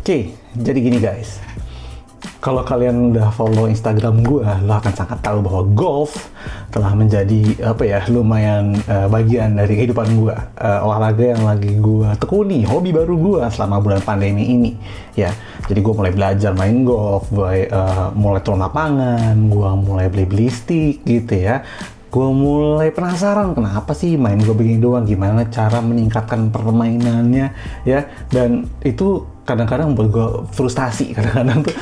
Oke, jadi gini guys. Kalau kalian udah follow Instagram gue, lo akan sangat tahu bahwa golf telah menjadi lumayan bagian dari kehidupan gue. Olahraga yang lagi gue tekuni, hobi baru gue selama bulan pandemi ini. Ya, jadi gue mulai belajar main golf, gue mulai turun lapangan, gue mulai beli stick gitu ya. Gue mulai penasaran kenapa sih main gue begini doang, gimana cara meningkatkan permainannya ya, dan itu kadang-kadang buat gue frustasi, kadang-kadang tuh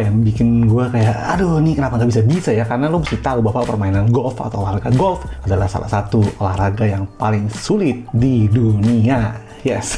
yang bikin gue kayak aduh nih kenapa nggak bisa ya, karena lo mesti tahu bahwa permainan golf atau olahraga golf adalah salah satu olahraga yang paling sulit di dunia. Yes.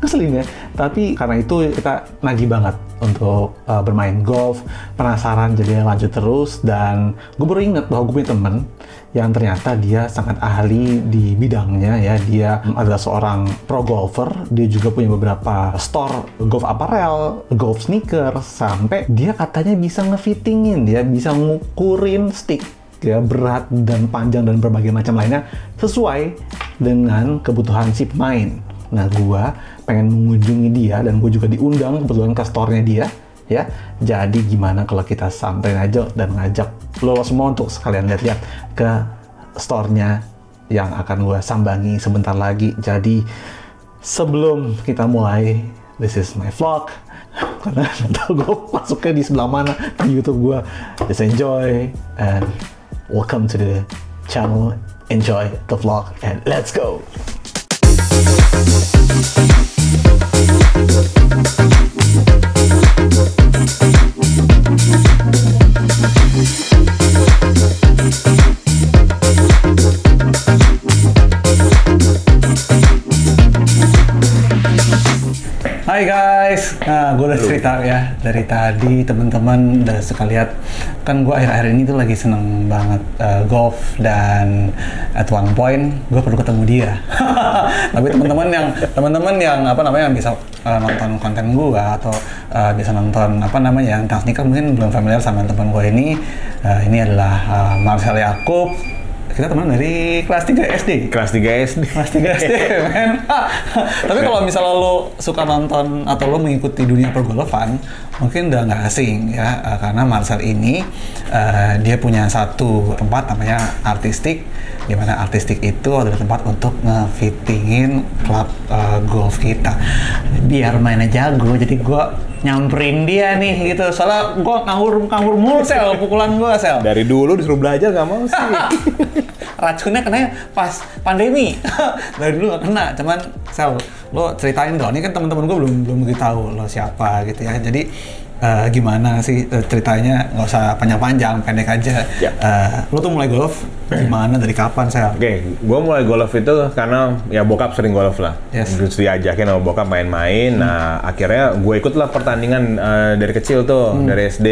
Ngeselin ya, tapi karena itu kita nagih banget untuk bermain golf, penasaran jadi lanjut terus, dan gue baru inget bahwa gue punya temen yang ternyata dia sangat ahli di bidangnya ya. Dia adalah seorang pro golfer, dia juga punya beberapa store golf apparel, golf sneaker, sampai dia katanya bisa ngefittingin, dia bisa ngukurin stick ya, berat dan panjang dan berbagai macam lainnya sesuai dengan kebutuhan si pemain. Nah, gue pengen mengunjungi dia dan gue juga diundang kebetulan ke store-nya dia ya. Jadi gimana kalau kita samperin aja dan ngajak lo semua untuk sekalian lihat-lihat ke store-nya yang akan gue sambangi sebentar lagi. Jadi sebelum kita mulai, this is my vlog, karena nggak tahu gue masuknya di sebelah mana di YouTube gue. Just enjoy and welcome to the channel. Enjoy the vlog and let's go. Hai guys, nah gue udah cerita ya dari tadi teman-teman udah sekalian, kan gue akhir-akhir ini tuh lagi seneng banget golf, dan at one point gue perlu ketemu dia. Tapi teman-teman yang yang bisa nonton konten gue atau bisa nonton yang tentang sneaker mungkin belum familiar sama teman gue ini. Ini adalah Marcel Yacoub. Kita teman dari kelas 3 SD. Kelas 3 SD, men. Tapi kalau misalnya lo suka nonton atau lo mengikuti dunia pergolfan, mungkin udah nggak asing ya, karena Marcel ini dia punya satu tempat namanya Artistic, di mana Artistic itu adalah tempat untuk ngefittingin klub golf kita biar mainnya jago. Jadi gue nyamperin dia nih gitu, soalnya gue ngawur mulu Sel, pukulan gue Sel. Dari dulu disuruh belajar gak mau sih. Racunnya kena pas pandemi. Dari dulu gak kena, cuman Sel, lo ceritain dong, ini kan teman-teman gue belum begitu tahu lo siapa gitu ya. Jadi gimana sih ceritanya, nggak usah panjang-panjang, pendek aja. Ya. Lo tuh mulai golf gimana, dari kapan Sel? Oke, gue mulai golf itu karena ya bokap sering golf lah. Yes. Terus diajakin sama bokap main-main. Nah akhirnya gue ikutlah pertandingan dari kecil tuh, dari SD.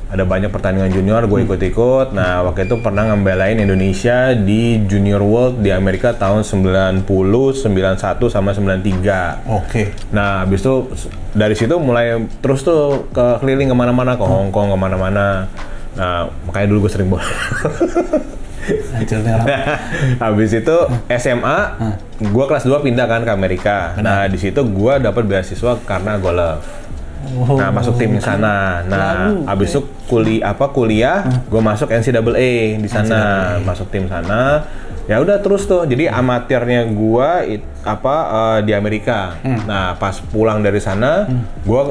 Ada banyak pertandingan junior, gue ikut-ikut. Nah, waktu itu pernah ngembalain Indonesia di Junior World di Amerika tahun 90, 91, sama 93. Oke. Nah, habis itu dari situ mulai terus tuh keliling kemana-mana, ke Hong Kong, kemana-mana. Nah, makanya dulu gue sering bola. Habis itu SMA, gue kelas 2 pindah kan ke Amerika. Nah, di situ gue dapat beasiswa karena golf. Nah, masuk tim di sana. Nah, habis itu kuliah, gue masuk NCAA di sana, masuk tim sana. Ya udah terus tuh. Jadi amatirnya gue di Amerika. Nah, pas pulang dari sana, gue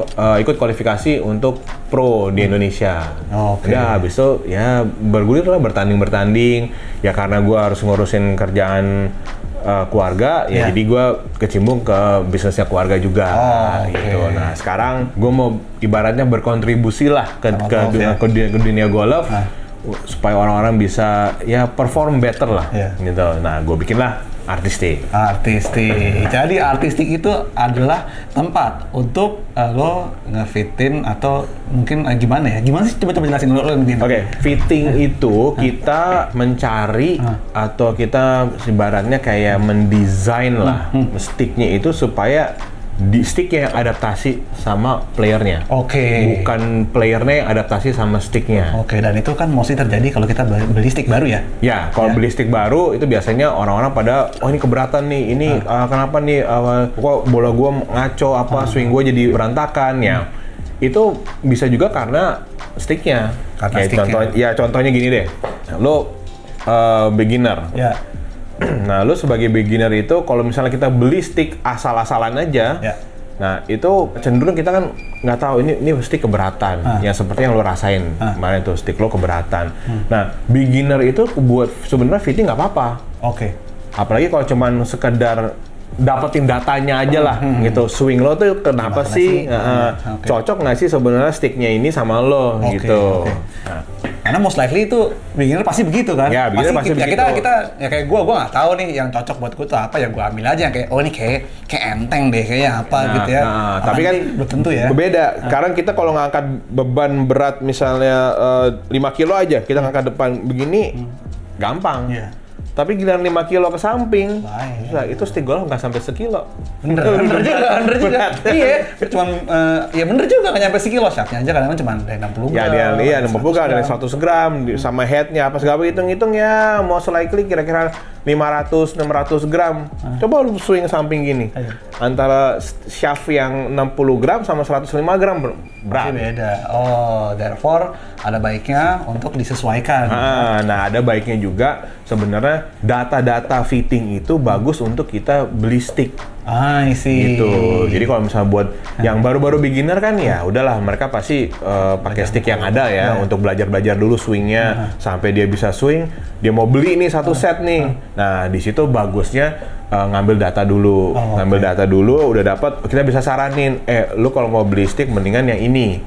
ikut kualifikasi untuk pro di Indonesia. Ya, habis itu ya bergulir lah, bertanding. Ya karena gue harus ngurusin kerjaan keluarga, ya jadi gue kecimbung ke bisnisnya keluarga juga, gitu. Nah sekarang gue mau ibaratnya berkontribusi lah ke dunia golf, supaya orang-orang bisa ya perform better lah, gitu. Nah gue bikin lah Artistic. Jadi Artistic itu adalah tempat untuk lo ngefitin atau mungkin gimana ya? Gimana sih? Coba jelasin dulu. Oke, fitting itu kita mencari atau kita ibaratnya kayak mendesain lah sticknya itu supaya di sticknya yang adaptasi sama playernya. Oke. Bukan playernya yang adaptasi sama sticknya. Oke, dan itu kan mostly terjadi kalau kita beli stick baru ya? Ya, kalau beli stick baru itu biasanya orang-orang pada, oh ini keberatan nih, ini kenapa nih, kok bola gua ngaco, swing gua jadi berantakan ya. Itu bisa juga karena sticknya. Karena sticknya. Contohnya gini deh, lo beginner. Ya. Nah, lu sebagai beginner itu kalau misalnya kita beli stick asal-asalan aja, nah itu cenderung kita kan nggak tahu ini stick keberatan, yang seperti yang lu rasain kemarin tuh stick lo keberatan. Nah, beginner itu buat sebenarnya fitting nggak apa-apa. Oke. Apalagi kalau cuman sekedar dapetin datanya aja lah, gitu. Swing lo tuh kenapa sih? Cocok nggak sih sebenarnya sticknya ini sama lo, gitu. Nah. Karena most likely itu beginner pasti begitu kan? Ya, beginner pasti begitu. Kita ya kayak gue nggak tahu nih yang cocok buat gue tuh apa, ya gue ambil aja kayak oh ini kayak enteng deh kayaknya apa gitu ya. Tapi kan belum tentu ya. Berbeda. Sekarang kita kalau ngangkat beban berat misalnya 5 kilo aja, kita ngangkat depan begini gampang. Tapi giliran 5 kilo ke samping, itu stick golf nggak sampai sekilo. Bener juga. Iya, cuman ya bener juga nggak nyampe sekilo, shaftnya aja kadang-kadang cuma dari 60 gram. Iya, 60 gram, dari 100 gram, sama headnya apa segala hitung-hitung ya, most likely kira-kira 500-600 gram. Coba lu swing samping gini, antara shaft yang 60 gram sama 105 gram berat. Beda. Oh, therefore ada baiknya untuk disesuaikan. Nah, ada baiknya juga sebenarnya data-data fitting itu bagus untuk kita beli stick. I see. Gitu. Jadi kalau misalnya buat yang baru-baru beginner kan ya udahlah mereka pasti pakai stick yang ada ya untuk belajar-belajar dulu swingnya sampai dia bisa swing. Dia mau beli nih satu set nih. Nah, di situ bagusnya ngambil data dulu. Ngambil data dulu udah dapat kita bisa saranin, lu kalau mau beli stick mendingan yang ini.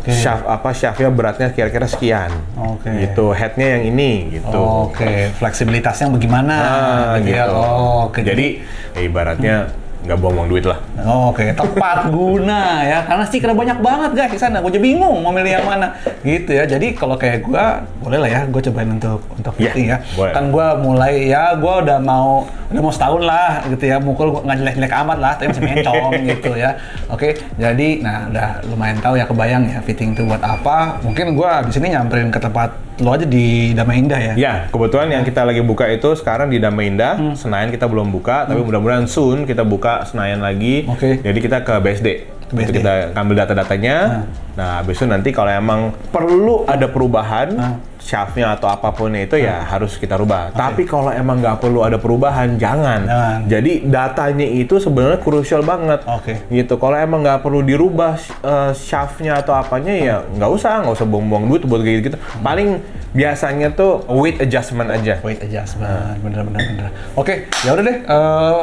Shaftnya beratnya kira-kira sekian. Gitu, headnya yang ini gitu. Fleksibilitasnya bagaimana? Gitu. Jadi ibaratnya nggak buang-buang duit lah. Tepat guna ya, karena stiker banyak banget guys di sana. Gue jadi bingung mau milih yang mana gitu ya. Jadi kalau kayak gue boleh lah ya, gue cobain untuk fitting ya. Boleh. Kan gue mulai ya, gue udah mau setahun lah gitu ya, mukul nggak jelek-jelek amat lah, tapi masih mencong gitu ya. Jadi nah udah lumayan tahu ya, kebayang ya fitting itu buat apa. Mungkin gue abis ini nyamperin ke tempat lo aja di Damai Indah ya? Ya, kebetulan yang kita lagi buka itu sekarang di Damai Indah. Senayan kita belum buka, tapi mudah-mudahan soon kita buka Senayan lagi. Jadi kita ke BSD. Untuk kita ambil data-datanya. Nah, habis itu nanti kalau emang perlu ada perubahan, shaftnya atau apapun itu ya harus kita rubah. Tapi kalau emang nggak perlu ada perubahan, jangan. Jadi datanya itu sebenarnya krusial banget. Gitu. Kalau emang nggak perlu dirubah shaftnya atau apanya ya nggak usah buang-buang duit buat kayak gitu. Paling biasanya tuh weight adjustment aja. Weight adjustment, bener. Ya udah deh.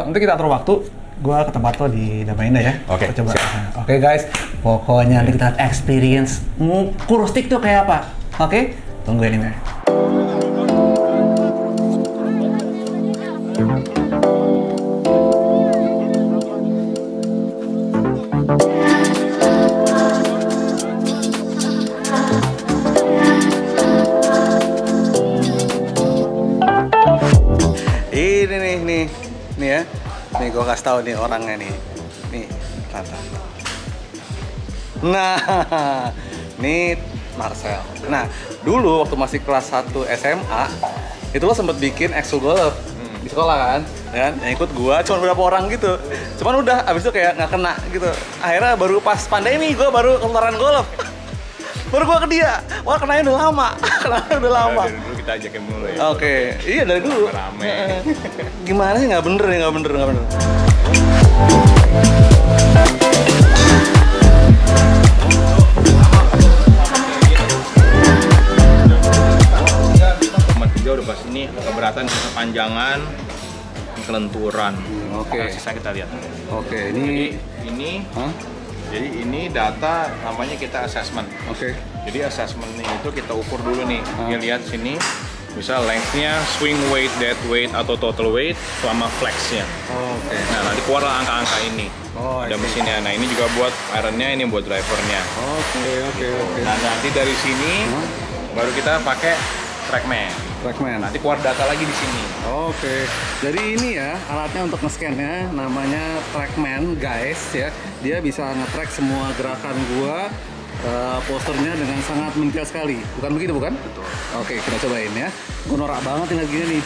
Nanti kita atur waktu. Gua ke tempat lo di Damai Indah ya. Kita coba. Guys, pokoknya nanti kita experience ngukur stick tuh kayak apa. Tunggu ini ya. Ini nih ya. Nih gue kasih tahu nih orangnya nih. Nah, nih Marcel. Nah, dulu waktu masih kelas 1 SMA, itu lo sempet bikin ekskul golf di sekolah kan? Yang ikut gua cuma beberapa orang gitu. Cuman udah abis itu kayak nggak kena gitu. Akhirnya baru pas pandemi gua baru keluaran golf. Baru gua ke dia. Wah, kenanya udah lama. Dari dulu kita ajakin mulu ya. Iya dari dulu. Rame. Gimana sih nggak bener. Udah pas ini keberatan kepanjangan, kelenturan. Sisa kita lihat. Jadi ini data namanya kita assessment. Jadi assessment itu kita ukur dulu nih. Kita lihat sini bisa length-nya, swing weight, dead weight atau total weight sama flex-nya. Nah, nanti keluarlah angka-angka ini. Ada mesinnya. Nah, ini juga buat iron-nya, ini buat driver-nya. Nah, nanti dari sini baru kita pakai TrackMan. TrackMan. Nanti keluar data lagi di sini. Oke, jadi ini ya alatnya untuk nge-scan-nya, namanya TrackMan guys ya. Dia bisa nge-track semua gerakan gua, posturnya dengan sangat mentil sekali. Bukan begitu bukan? Betul. Oke, kita cobain ya. Gua norak banget nih lagi nih.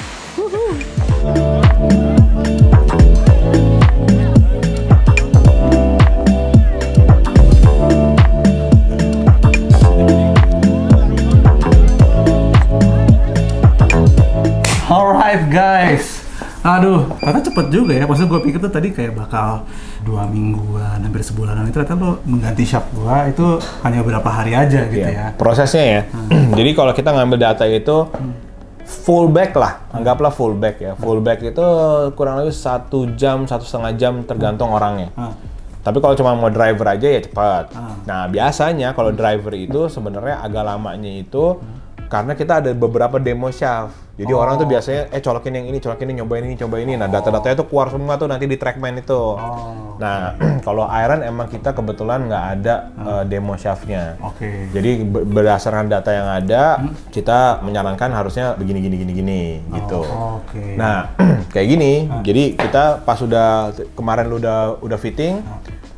Alright guys, aduh, ternyata cepet juga ya. Maksudnya gue pikir tuh tadi kayak bakal 2 mingguan, hampir sebulanan. Itu ternyata lo mengganti shaft gue itu hanya beberapa hari aja gitu ya. Prosesnya ya. Jadi kalau kita ngambil data itu full back lah, anggaplah full back ya. Full back itu kurang lebih 1 jam, 1,5 jam tergantung orangnya. Tapi kalau cuma mau driver aja ya cepat. Nah biasanya kalau driver itu sebenarnya agak lamanya itu karena kita ada beberapa demo shaft. Jadi orang tuh biasanya colokin yang ini, colokin ini, nyobain ini, coba ini. Nah data-datanya tuh keluar semua tuh nanti di TrackMan itu. Nah kalau Iron emang kita kebetulan nggak ada demo shaftnya. Jadi berdasarkan data yang ada, kita menyarankan harusnya begini, gini gitu. Nah kayak gini. Jadi kita pas kemarin lu udah fitting,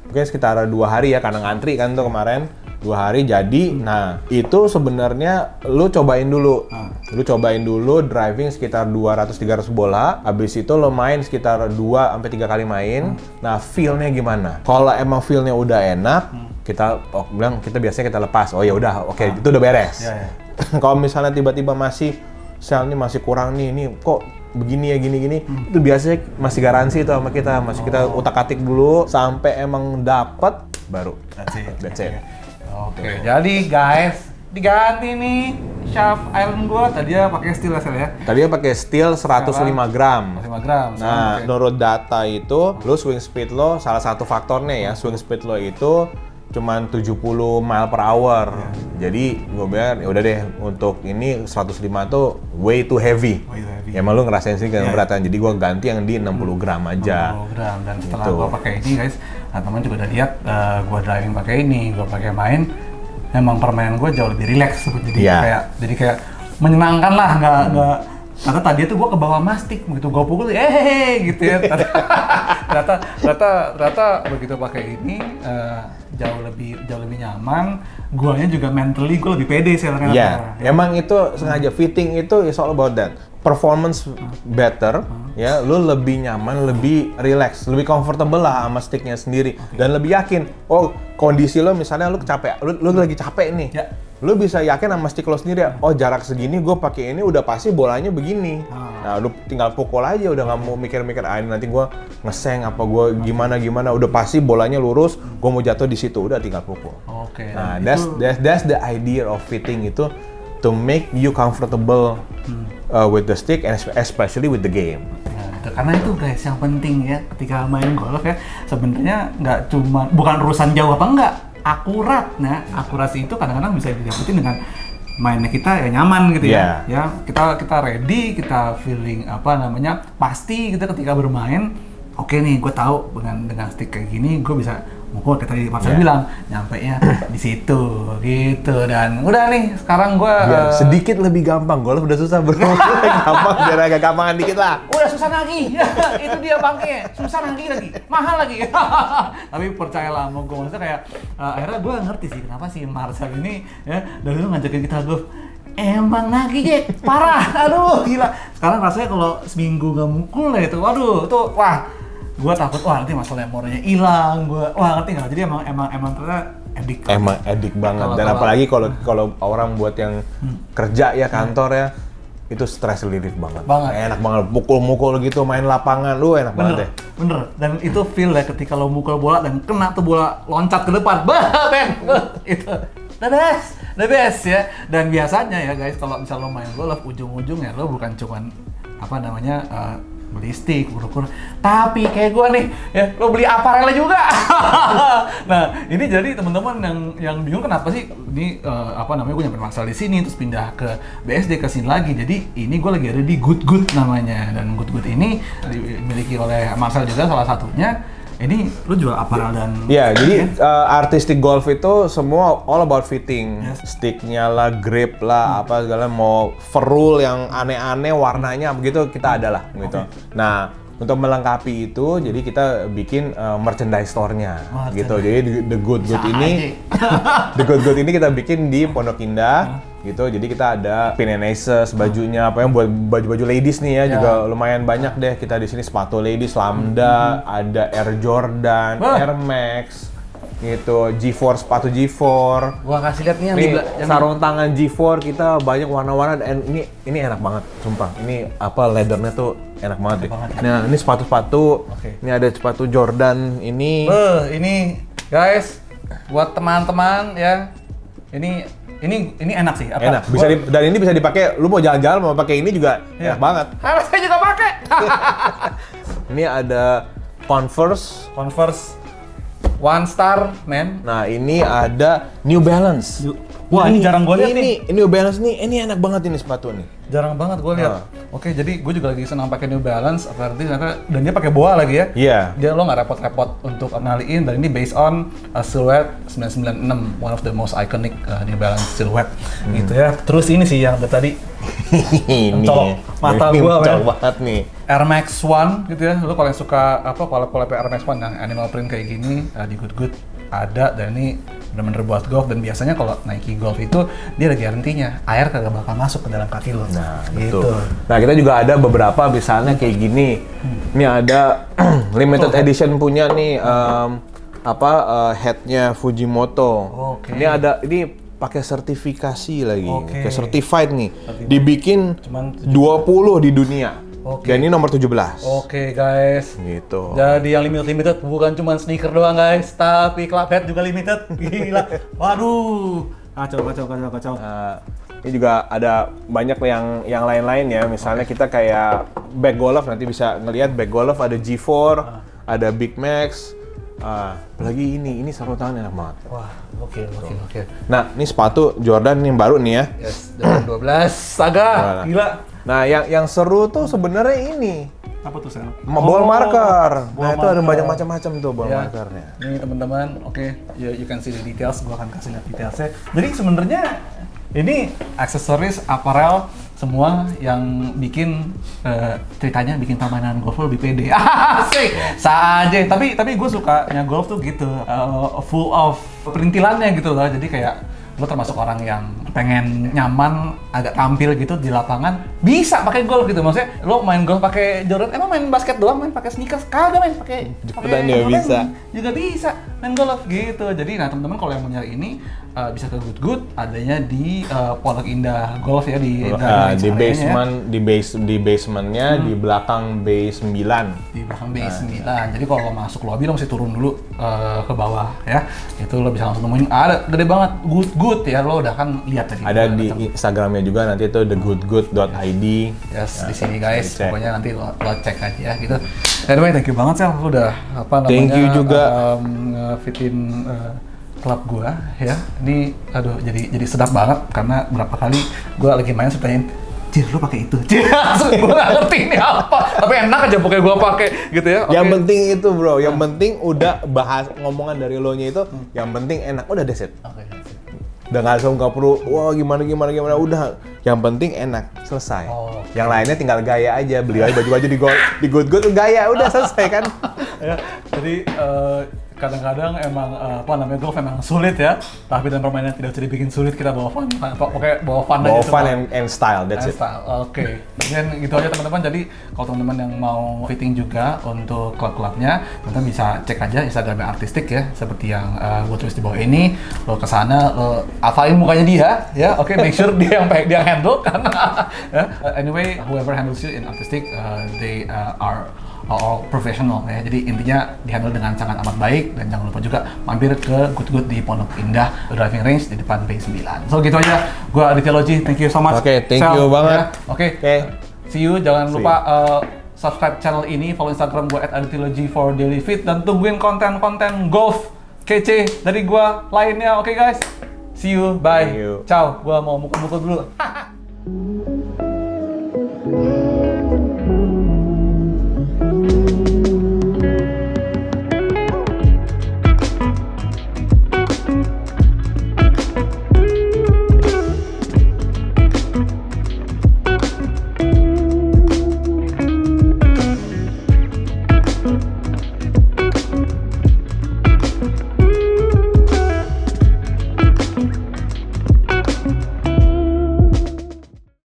mungkin sekitar 2 hari ya karena ngantri kan tuh kemarin. 2 hari jadi. Nah itu sebenarnya lu cobain dulu. Lu cobain dulu driving sekitar 200-300 bola. Habis itu lo main sekitar 2-3 kali main. Nah feel-nya gimana? Kalau emang feel-nya udah enak, kita bilang kita biasanya kita lepas. Oh ya udah, oke, itu udah beres. Kalau misalnya tiba-tiba selnya masih kurang nih kok begini ya gini, itu biasanya masih garansi itu sama kita. Masih kita utak-atik dulu sampai emang dapet baru. That's it. Oke, jadi guys, diganti nih shaft Iron gua. Tadinya pakai steel ya? Tadinya pakai steel 105 gram. 105 gram. Nah, menurut data itu, lu swing speed lo salah satu faktornya ya, swing speed lo itu cuman 70 mile per hour. Jadi gue bilang ya udah deh, untuk ini 105 tuh way too heavy. Ya emang lu ngerasain sih keberatan. Jadi gue ganti yang di 60 gram aja. 60 gram. Dan setelah gue pakai ini guys, teman juga udah lihat gue driving pakai ini, gue pakai main, memang permainan gue jauh lebih rileks. Jadi kayak menyenangkan lah, nggak. Karena tadi tuh gue ke bawah mastik, begitu gue pukul, gitu ya. ternyata begitu pakai ini jauh lebih nyaman. Guanya juga mentally gue lebih pede sih. Emang itu sengaja fitting itu is all about that. Performance better, ya, lu lebih nyaman, lebih relax, lebih comfortable lah sama sticknya sendiri, dan lebih yakin. Oh, kondisi lo misalnya lu capek, lu lagi capek nih, lu bisa yakin sama stick lo sendiri. Oh, jarak segini gue pakai ini udah pasti bolanya begini. Nah, lu tinggal pukul aja, udah nggak mau mikir-mikir ini nanti gue ngeseng apa gue gimana, udah pasti bolanya lurus, gue mau jatuh di situ, udah tinggal pukul. Nah, that's the idea of fitting itu, to make you comfortable with the stick and especially with the game. Karena itu guys yang penting ya ketika main golf ya, sebenarnya nggak cuma bukan urusan jauh apa enggak, akurat. Nah, akurasi itu kadang-kadang bisa didapetin dengan mainnya kita ya nyaman gitu ya. Ya, kita ready, kita feeling pasti kita ketika bermain. Oke nih, gue tahu dengan stick kayak gini gue bisa mukul, kayak tadi Marcel bilang, nyampenya di situ gitu. Dan udah nih, sekarang gue sedikit lebih gampang. Golf udah susah bro. Gampang, biar agak gampangan dikit lah. Udah susah lagi. Itu dia bangke, susah lagi, mahal lagi. Tapi percayalah sama gue, maksudnya kayak akhirnya gue ngerti sih kenapa sih Marcel ini ya dari dulu ngajakin kita golf. Emang lagi Jack, parah, aduh gila. Sekarang rasanya kalau seminggu nggak mukul ya itu, waduh, itu wah, gue takut nanti masalah memorinya hilang, ngerti nggak? Jadi emang ternyata edik. Emang edik banget. Dan apalagi kalau orang buat yang kerja ya kantor ya, itu stress relief banget. Enak banget, mukul-mukul gitu, main lapangan, lu enak banget deh. Bener. Dan itu feel ya ketika lo mukul bola dan kena tuh bola loncat ke depan, itu. The best ya. Dan biasanya ya guys, kalau misal lo main golf, ujung-ujungnya lo bukan cuman beli stick, ukur-ukur, tapi kayak gue nih ya, lo beli aparelnya juga. Nah, ini jadi teman-teman yang bingung kenapa sih ini gue nyampe Marcel di sini terus pindah ke BSD ke sini lagi. Jadi ini gue lagi ada di Good namanya, dan Good ini dimiliki oleh Marcel juga salah satunya. Ini lu jual apparel dan... Iya, jadi artistic golf itu semua all about fitting. Sticknya lah, grip lah, apa segala, mau ferrule yang aneh-aneh warnanya begitu kita ada lah gitu. Nah, untuk melengkapi itu, jadi kita bikin merchandise store-nya gitu. Jadi The Good Good ini, The Good Good ini kita bikin di Pondok Indah gitu. Jadi kita ada pin and aces, bajunya, apa yang buat baju-baju ladies nih ya, juga lumayan banyak deh. Kita di sini sepatu ladies, Lambda, ada Air Jordan, Air Max, gitu, G4, sepatu G4. Gua kasih lihat nih yang sarung tangan G4 kita banyak warna-warna, dan ini enak banget, sumpah. Ini apa, leathernya tuh enak banget. Nah, ini sepatu-sepatu. Ini ada sepatu Jordan ini. Ini guys, buat teman-teman ya. Ini enak sih. Apa? Enak. Dan ini bisa dipakai. Lu mau jalan-jalan mau pakai ini juga enak banget. Harus saya juga pakai. Ini ada Converse One Star, man. Nah, ini ada New Balance. Wah, ini jarang gue lihat nih. Ini New Balance nih, ini enak banget ini sepatu nih. Jarang banget gue lihat. Oke, jadi gue juga lagi senang pakai New Balance, apalagi dan dia pakai boa lagi ya. Iya. Dia lo nggak repot-repot untuk ngaliin, dan ini based on silhouette 996, one of the most iconic New Balance silhouette gitu ya. Terus ini sih yang tadi ini mata gue banget nih. Air Max One gitu ya. Lo kalau yang suka apa collab Air Max One yang animal print kayak gini di Good Good ada, dan ini bener-bener buat golf. Dan biasanya kalau Nike Golf itu dia ada garantinya, air kagak bakal masuk ke dalam kaki lo. Nah, betul. Nah, kita juga ada beberapa misalnya kayak gini. Ini ada limited edition punya nih headnya Fujimoto. Ini ada, ini pakai sertifikasi lagi, kayak certified nih. Dibikin 20 di dunia. Dan ini nomor 17. Oke guys. Gitu. Jadi yang limited bukan cuma sneaker doang guys, tapi club head juga limited. Gila. Waduh. Kacau. Ini juga ada banyak yang lain-lain ya. Misalnya kita kayak bag golf, nanti bisa ngelihat bag golf ada G4, ada Big Max. Apalagi ini sarung tangan enak banget. Wah, oke. Nah, ini sepatu Jordan yang baru nih ya. Yes, Jordan 12 Saga. Gila. Nah, yang seru tuh sebenarnya ini. Apa tuh, Sel? Ball marker. Nah, itu ada banyak macam-macam tuh ball markernya. Ini teman-teman, you can see the details. Gua akan kasih lihat detailsnya. Jadi sebenarnya ini aksesoris, apparel, semua yang bikin ceritanya bikin permainan golf lebih pede. Asik, saja. Tapi gue sukanya golf tuh gitu, full of perintilannya gitu loh. Jadi kayak lo termasuk orang yang pengen nyaman, agak tampil gitu di lapangan, bisa pakai golf gitu. Maksudnya lo main golf pakai Jordan, emang main basket doang main pakai sneakers? Kagak, main pakai bisa. Juga bisa main golf gitu. Jadi nah teman-teman kalau yang mau nyari ini bisa ke Good Good, adanya di Pondok Indah Golf ya, di basement ya. di basementnya di belakang B9. Di belakang B9. Jadi kalau lo masuk lobby lo mesti turun dulu ke bawah ya. Itu lo bisa langsung nemuin, ada gede banget Good Good ya, lo udah kan lihat tadi. Ada di Instagramnya juga, nanti itu thegoodgood.id. Yes, di sini guys. Pokoknya nanti lo cek aja ya gitu. Anyway, thank you banget Sel, lo udah thank you juga fitin klub gua ya. Ini aduh jadi sedap banget, karena berapa kali gua lagi main tanyain, "Cir, lu pakai itu?" Cir, gua nggak ngerti ini apa. Tapi enak aja pokoknya gua pakai gitu ya. Yang penting itu, Bro. Yang penting udah bahas ngomongan dari lo-nya itu, yang penting enak, udah that's it. Udah nggak perlu wah gimana, udah yang penting enak, selesai. Yang lainnya tinggal gaya aja, beli aja baju-baju di Good Good gaya, udah selesai kan. Ya, jadi kadang-kadang emang golf emang sulit ya, tapi dan permainan tidak bisa dibikin sulit, kita bawa fun, pokoknya bawa fun aja. Bawa fun and style, that's it. Oke. Dan gitu aja teman-teman. Jadi kalau teman-teman yang mau fitting juga untuk klub-klubnya, teman-teman bisa cek aja Instagramnya Artistic ya, seperti yang gue tulis di bawah ini. Lo kesana, lo hafalin mukanya dia, ya. Oke, make sure dia yang handle karena anyway, whoever handles you in Artistic, they are all professional ya. Jadi intinya dihandle dengan sangat amat baik, dan jangan lupa juga mampir ke Good Good di Pondok Indah driving range di depan B9. So gitu aja. Gua Aditya Logi, thank you so much. Oke, thank you banget. Oke. See you. Jangan lupa subscribe channel ini, follow Instagram gua @adityalogi for daily fit, dan tungguin konten-konten golf kece dari gua lainnya. Oke guys. See you. Bye. Ciao. Gua mau mukul-mukul dulu.